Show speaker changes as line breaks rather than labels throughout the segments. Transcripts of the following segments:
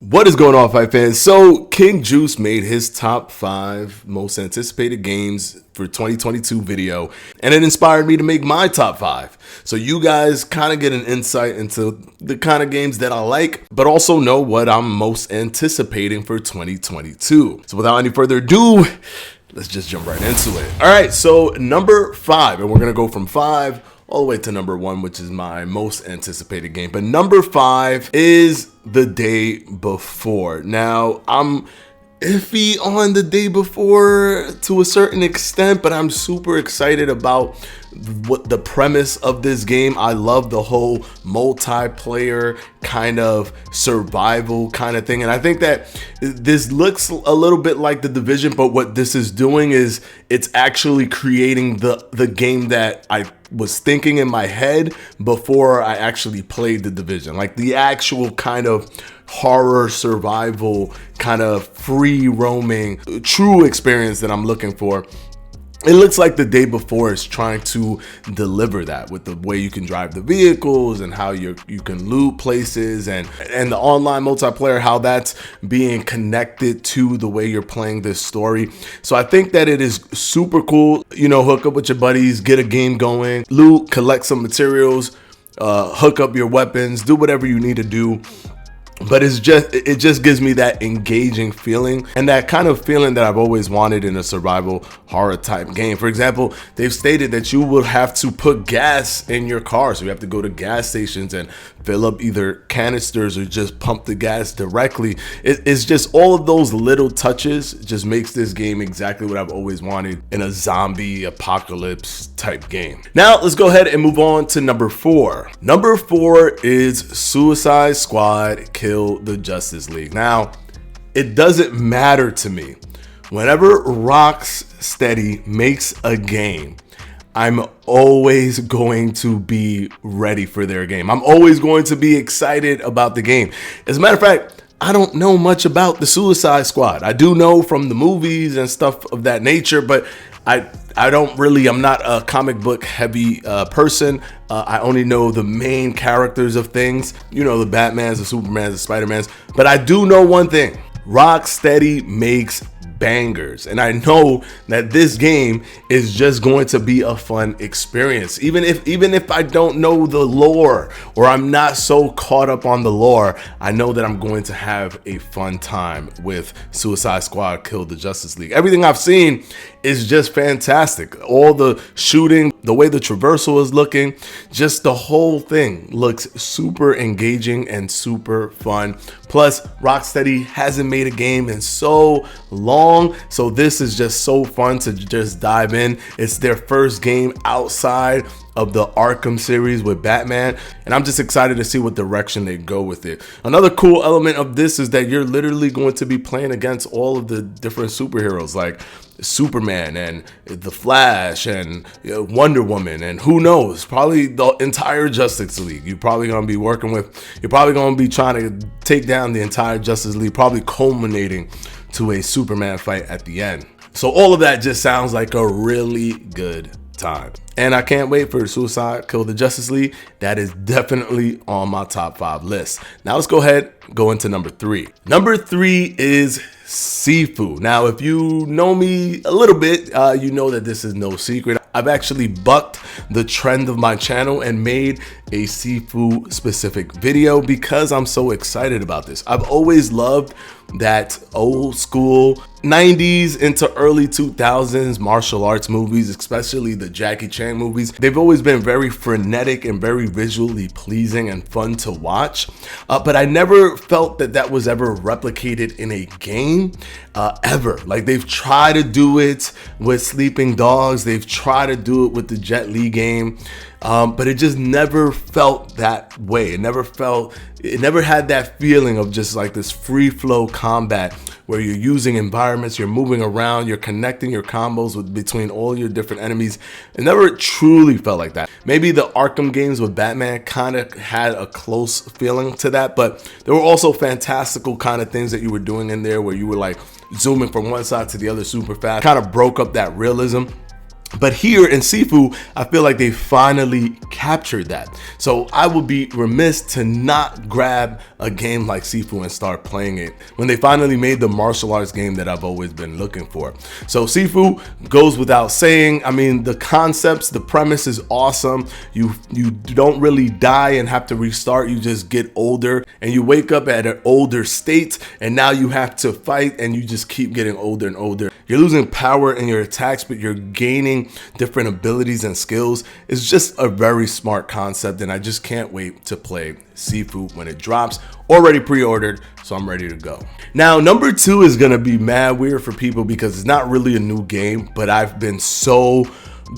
What is going on, Fight fans? So King Juice made his top 5 most anticipated games for 2022 video, and it inspired me to make my top 5. So you guys kind of get an insight into the kind of games that I like, but also know what I'm most anticipating for 2022. So without any further ado, let's just jump right into it. All right, so number 5, and we're gonna go from 5 all the way to number 1, which is my most anticipated game. But number 5 is The Day Before. Now, I'm iffy on The Day Before to a certain extent, but I'm super excited about what the premise of this game. I love the whole multiplayer kind of survival kind of thing, and I think that this looks a little bit like The Division, but what this is doing is it's actually creating the game that I was thinking in my head before I actually played The Division, like the actual kind of horror survival kind of free roaming true experience that I'm looking for. It looks like The Day Before is trying to deliver that with the way you can drive the vehicles and how you can loot places and the online multiplayer, how that's being connected to the way you're playing this story. So I think that it is super cool. You know, hook up with your buddies, get a game going, loot, collect some materials, hook up your weapons, do whatever you need to do. But it just gives me that engaging feeling and that kind of feeling that I've always wanted in a survival horror type game. For example, they've stated that you will have to put gas in your car. So you have to go to gas stations and fill up either canisters or just pump the gas directly. It's just all of those little touches just makes this game exactly what I've always wanted in a zombie apocalypse type game. Now let's go ahead and move on to number 4. Number 4 is Suicide Squad Kill the Justice League. Now, it doesn't matter to me. Whenever Rocksteady makes a game, I'm always going to be ready for their game. I'm always going to be excited about the game. As a matter of fact, I don't know much about the Suicide Squad. I do know from the movies and stuff of that nature, but I'm not a comic book heavy person. I only know the main characters of things, you know, the Batmans, the Supermans, the Spider-Mans. But I do know one thing: Rocksteady makes bangers, and I know that this game is just going to be a fun experience. Even if I don't know the lore or I'm not so caught up on the lore, I know that I'm going to have a fun time with Suicide Squad Kill the Justice League. Everything I've seen is just fantastic. All the shooting, the way the traversal is looking, just the whole thing looks super engaging and super fun. Plus, Rocksteady hasn't made a game in so long, so this is just so fun to just dive in. It's their first game outside of the Arkham series with Batman, and I'm just excited to see what direction they go with it. Another cool element of this is that you're literally going to be playing against all of the different superheroes like Superman and the Flash and Wonder Woman, and who knows, probably the entire Justice League. You're probably going to be trying to take down the entire Justice League, probably culminating to a Superman fight at the end. So all of that just sounds like a really good time, and I can't wait for Suicide Kill the Justice League. That is definitely on my top 5 list. Now let's go into number 3. Number 3 is SIFU. Now, if you know me a little bit, you know that this is no secret. I've actually bucked the trend of my channel and made a SIFU specific video because I'm so excited about this. I've always loved that old school 90s into early 2000s martial arts movies, especially the Jackie Chan movies. They've always been very frenetic and very visually pleasing and fun to watch, but I never felt that was ever replicated in a game ever. Like, they've tried to do it with Sleeping Dogs, they've tried to do it with the Jet Li game, but it just never felt that way. It never had that feeling of just like this free flow combat where you're using environments, you're moving around, you're connecting your combos between all your different enemies. It never truly felt like that. Maybe the Arkham games with Batman kind of had a close feeling to that, but there were also fantastical kind of things that you were doing in there where you were like zooming from one side to the other super fast, kind of broke up that realism. But here in SIFU, I feel like they finally captured that. So I would be remiss to not grab a game like SIFU and start playing it when they finally made the martial arts game that I've always been looking for. So SIFU goes without saying. I mean, the concepts, the premise is awesome. You don't really die and have to restart. You just get older and you wake up at an older state, and now you have to fight and you just keep getting older and older. You're losing power in your attacks, but you're gaining different abilities and skills. It's just a very smart concept, and I just can't wait to play SIFU when it drops. Already pre-ordered, so I'm ready to go. Now, number 2 is gonna be mad weird for people because it's not really a new game, but I've been so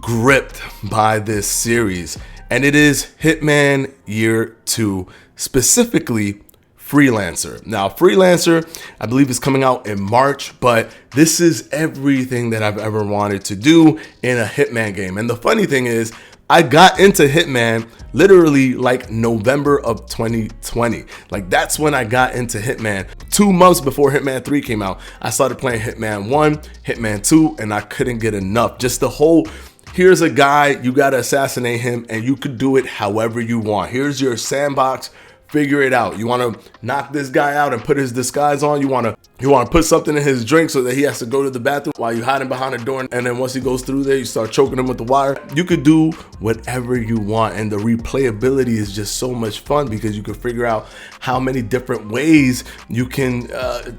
gripped by this series, and it is Hitman Year 2, specifically Freelancer. Now, Freelancer, I believe, is coming out in March, but this is everything that I've ever wanted to do in a Hitman game. And the funny thing is, I got into Hitman literally like November of 2020. Like, that's when I got into Hitman. 2 months before Hitman 3 came out, I started playing Hitman 1, Hitman 2, and I couldn't get enough. Just the whole, here's a guy, you gotta assassinate him, and you could do it however you want. Here's your sandbox. Figure it out. You want to knock this guy out and put his disguise on. You want to put something in his drink so that he has to go to the bathroom while you hide him behind a door. And then once he goes through there, you start choking him with the wire. You could do whatever you want. And the replayability is just so much fun because you can figure out how many different ways you can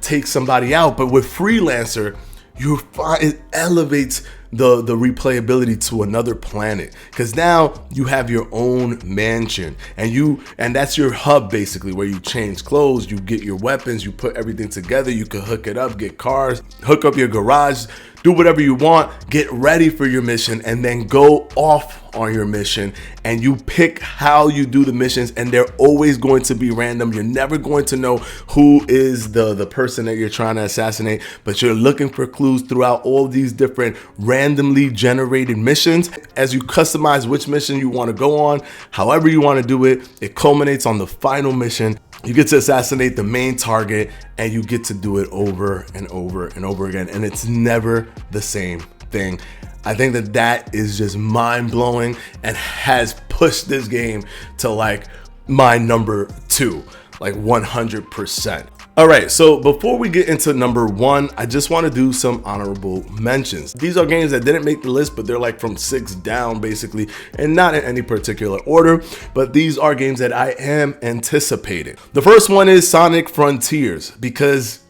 take somebody out. But with Freelancer, it elevates the replayability to another planet, because now you have your own mansion, and that's your hub basically, where you change clothes, you get your weapons, you put everything together, you can hook it up, get cars, hook up your garage, do whatever you want, get ready for your mission, and then go off on your mission. And you pick how you do the missions, and they're always going to be random. You're never going to know who is the person that you're trying to assassinate, but you're looking for clues throughout all these different randomly generated missions. As you customize which mission you want to go on, however you want to do it, it culminates on the final mission. You get to assassinate the main target, and you get to do it over and over and over again, and it's never the same thing. I think that is just mind-blowing and has pushed this game to like my number 2, like 100%. All right, so before we get into number 1, I just want to do some honorable mentions. These are games that didn't make the list, but they're like from 6 down basically, and not in any particular order, but these are games that I am anticipating. The first one is Sonic Frontiers, because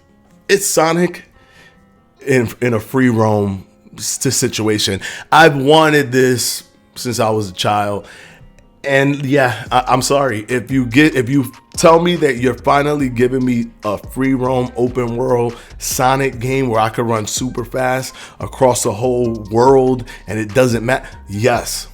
it's Sonic in a free roam situation. I've wanted this since I was a child. And yeah, I'm sorry if you tell me that you're finally giving me a free roam open world Sonic game where I could run super fast across the whole world and it doesn't matter. Yes,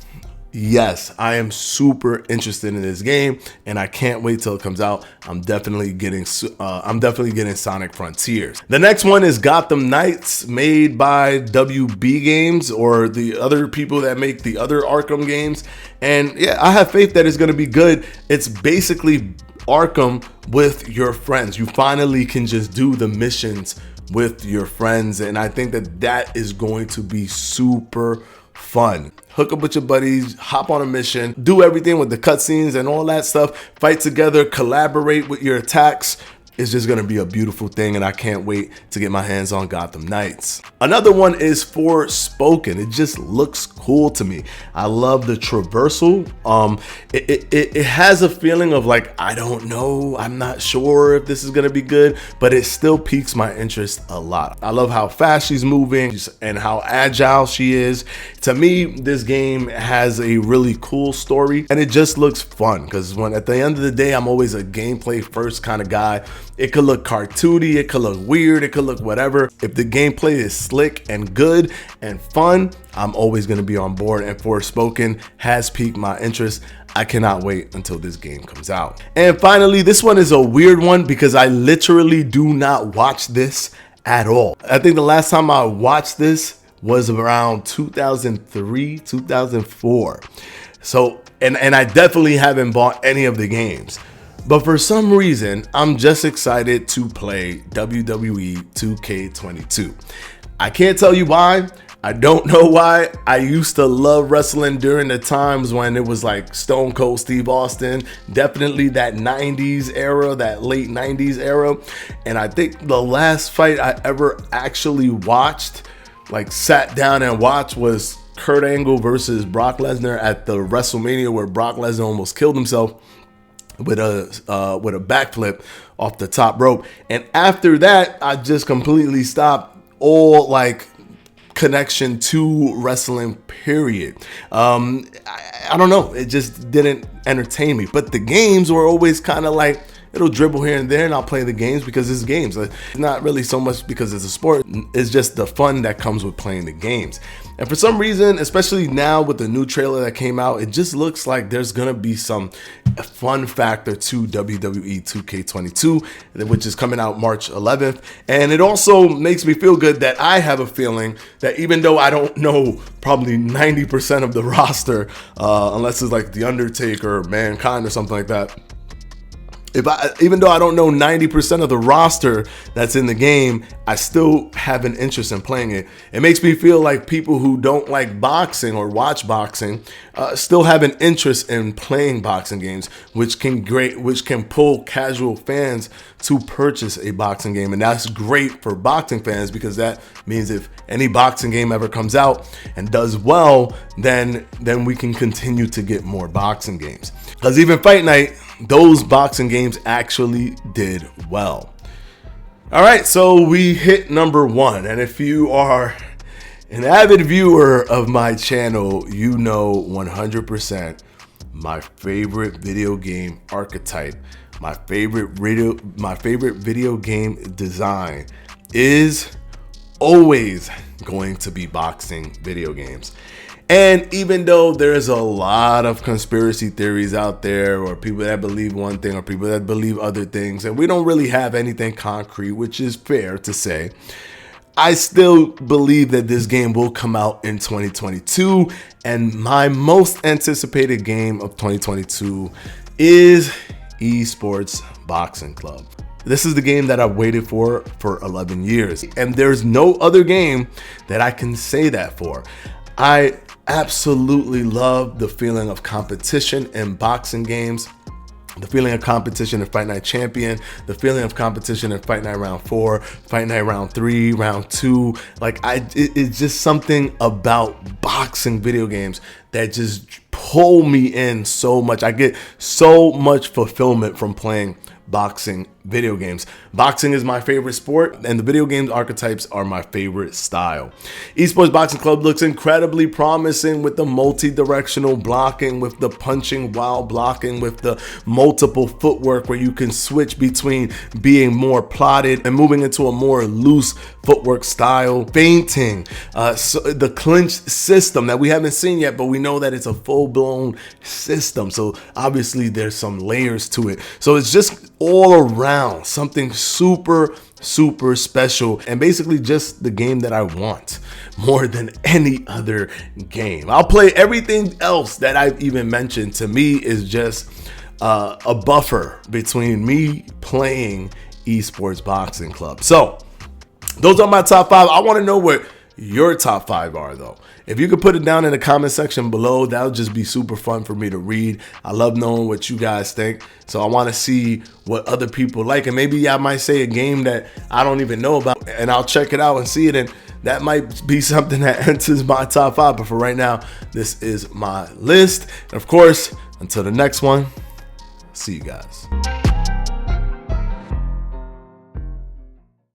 I am super interested in this game, and I can't wait till it comes out. I'm definitely getting Sonic Frontiers. The next one is Gotham Knights, made by WB Games, or the other people that make the other Arkham games. And yeah, I have faith that it's going to be good. It's basically Arkham with your friends. You finally can just do the missions with your friends, and I think that is going to be super fun. Hook up with your buddies, hop on a mission, do everything with the cutscenes and all that stuff, fight together, collaborate with your attacks. It's just gonna be a beautiful thing, and I can't wait to get my hands on Gotham Knights. Another one is Forspoken. It just looks cool to me. I love the traversal. It has a feeling of like, I don't know, I'm not sure if this is gonna be good, but it still piques my interest a lot. I love how fast she's moving and how agile she is. To me, this game has a really cool story, and it just looks fun, because when at the end of the day, I'm always a gameplay first kind of guy. It could look cartoony, it could look weird, it could look whatever. If the gameplay is slick and good and fun, I'm always going to be on board, and Forspoken has piqued my interest. I cannot wait until this game comes out. And finally, this one is a weird one because I literally do not watch this at all. I think the last time I watched this was around 2003, 2004. So, and I definitely haven't bought any of the games. But for some reason, I'm just excited to play WWE 2K22. I can't tell you why. I don't know why. I used to love wrestling during the times when it was like Stone Cold Steve Austin, definitely that 90s era, that late 90s era. And I think the last fight I ever actually watched, like sat down and watched, was Kurt Angle versus Brock Lesnar at the WrestleMania, where Brock Lesnar almost killed himself with a backflip off the top rope. And after that, I just completely stopped all like connection to wrestling, period. I don't know, it just didn't entertain me. But the games were always kind of like, it'll dribble here and there, and I'll play the games because it's games. It's not really so much because it's a sport, it's just the fun that comes with playing the games. And for some reason, especially now with the new trailer that came out, it just looks like there's gonna be some fun factor to WWE 2K22, which is coming out March 11th. And it also makes me feel good that I have a feeling that even though I don't know probably 90% of the roster, unless it's like The Undertaker or Mankind or something like that, even though I don't know 90% of the roster that's in the game, I still have an interest in playing it. It makes me feel like people who don't like boxing or watch boxing still have an interest in playing boxing games, which can pull casual fans to purchase a boxing game. And that's great for boxing fans, because that means if any boxing game ever comes out and does well, then we can continue to get more boxing games. Because even Fight Night, those boxing games actually did well. All right, so we hit number 1. And if you are an avid viewer of my channel, you know 100% my favorite video game archetype, my favorite video game design is always going to be boxing video games. And even though there's a lot of conspiracy theories out there, or people that believe one thing or people that believe other things, and we don't really have anything concrete, which is fair to say, I still believe that this game will come out in 2022. And my most anticipated game of 2022 is Esports Boxing Club. This is the game that I've waited for 11 years. And there's no other game that I can say that for. I absolutely love the feeling of competition in boxing games, the feeling of competition in Fight Night Champion, the feeling of competition in Fight Night Round 4, Fight Night Round 3, Round 2. Like it's just something about boxing video games that just pull me in so much. I get so much fulfillment from playing boxing video games. Boxing is my favorite sport, and the video games archetypes are my favorite style. Esports Boxing Club looks incredibly promising with the multi-directional blocking, with the punching while blocking, with the multiple footwork where you can switch between being more plotted and moving into a more loose footwork style, feinting, so the clinch system that we haven't seen yet, but we know that it's a full-blown system. So obviously there's some layers to it. So it's just all around something super special, and basically just the game that I want more than any other game. I'll play everything else that I've even mentioned. To me is just a buffer between me playing Esports Boxing Club. So those are my top 5. I want to know what your top 5 are, though. If you could put it down in the comment section below, that'll just be super fun for me to read. I love knowing what you guys think. So I want to see what other people like. And maybe I might say a game that I don't even know about, and I'll check it out and see it. And that might be something that enters my top 5. But for right now, this is my list. And of course, until the next one, see you guys.